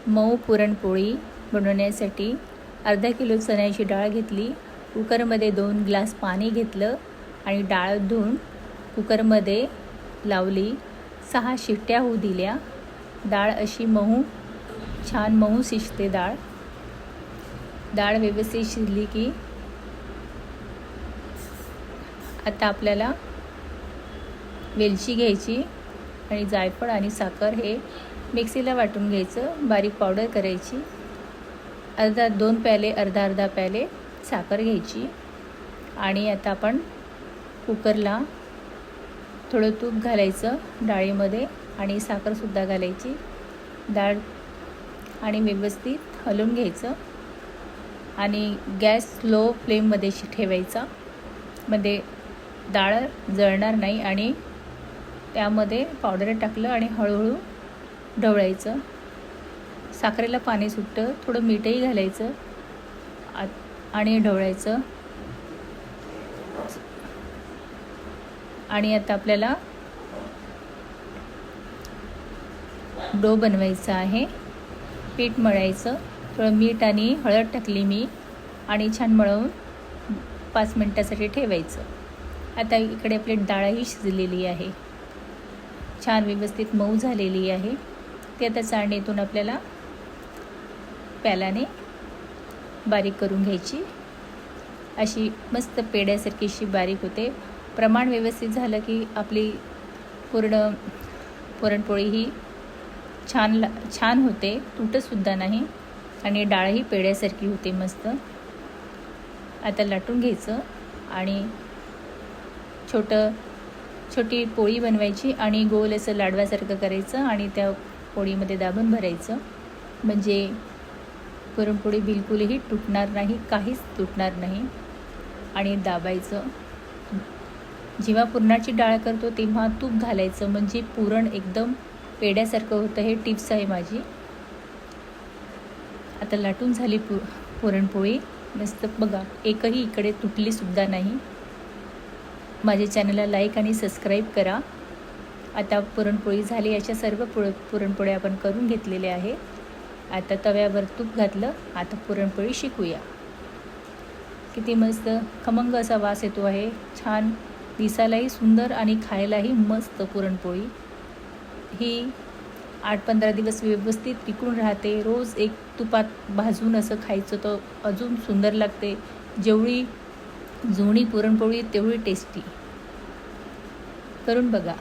मऊ पुरणपोळी बनवण्यासाठी अर्धा किलो चण्याची डाळ घेतली. कुकरमध्ये 2 ग्लास पाणी घेतलं आणि डाळ धुवून कुकरमध्ये लावली. 6 शिट्ट्या होऊ दिल्या. डाळ अशी छान मऊ शिजते डाळ. डाळ व्यवस्थित शिजली की आता आपल्याला वेलची घ्यायची आणि जायफळ आणि साखर हे मिक्सीला वाटून घ्यायचं, बारीक पावडर करायची. अर्धा 2 प्याले अर्धा प्याले साखर घ्यायची. आणि आता आपण कुकरला थोडं तूप घालायचं डाळीमध्ये आणि साखरसुद्धा घालायची. डाळ आणि व्यवस्थित हलवून घ्यायचं आणि गॅस स्लो फ्लेममध्ये ठेवायचा. मध्ये डाळ जळणार नाही. आणि त्यामध्ये पावडर टाकलं आणि हळूहळू ढवळायचं. साखरेला पाणी सुटतं, थोडं मीठही घालायचं आणि ढवळायचं. आणि आता आपल्याला डो बनवायचा आहे. पीठ मळायचं. थोडं मीठ आणि हळद टाकली मी आणि छान मळवून 5 मिनटासाठी ठेवायचं. आता इकडे आपली डाळही शिजलेली आहे, छान व्यवस्थित मऊ झालेली आहे. ती आता चाळणीतून आपल्याला प्यालाने बारीक करून घ्यायची. अशी मस्त पेड्यासारखी अशी बारीक होते. प्रमाण व्यवस्थित झालं की आपली पुरणपोळी ही छान होते, तुटतसुद्धा नाही आणि डाळही पेड्यासारखी होते मस्त. आता लाटून घ्यायचं आणि छोटी पोळी बनवायची आणि गोल असं लाडवासारखं करायचं आणि त्या पोळीमध्ये दाबून भरायचं. म्हणजे पुरणपोळी बिलकुलही तुटणार नाही, काहीच तुटणार नाही. आणि दाबायचं. जेव्हा पुरणाची डाळ करतो तेव्हा तूप घालायचं, म्हणजे पुरण एकदम पेड्यासारखं होतं. हे टिप्स आहे माझी. आता लाटून झाली पुरणपोळी मस्त. बघा, एकही इकडे तुटलीसुद्धा नाही. माझ्या चॅनलला लाईक आणि सबस्क्राईब करा. आता पुरणपोळी झाली. अशा सर्व पुरणपोळ्या आपण करून घेतलेल्या आहे. आता तव्यावर तूप घातलं. आता पुरणपोळी शिकूया. किती मस्त खमंग असा वास येतो आहे. छान दिसायलाही सुंदर आणि खायलाही मस्त. पुरणपोळी ही 8-15 दिवस व्यवस्थित टिकून राहते. रोज एक तुपात भाजून असं खायचं तर अजून सुंदर लागते. जेवढी जुनी पुरणपोळी तेवढी टेस्टी. करून बघा.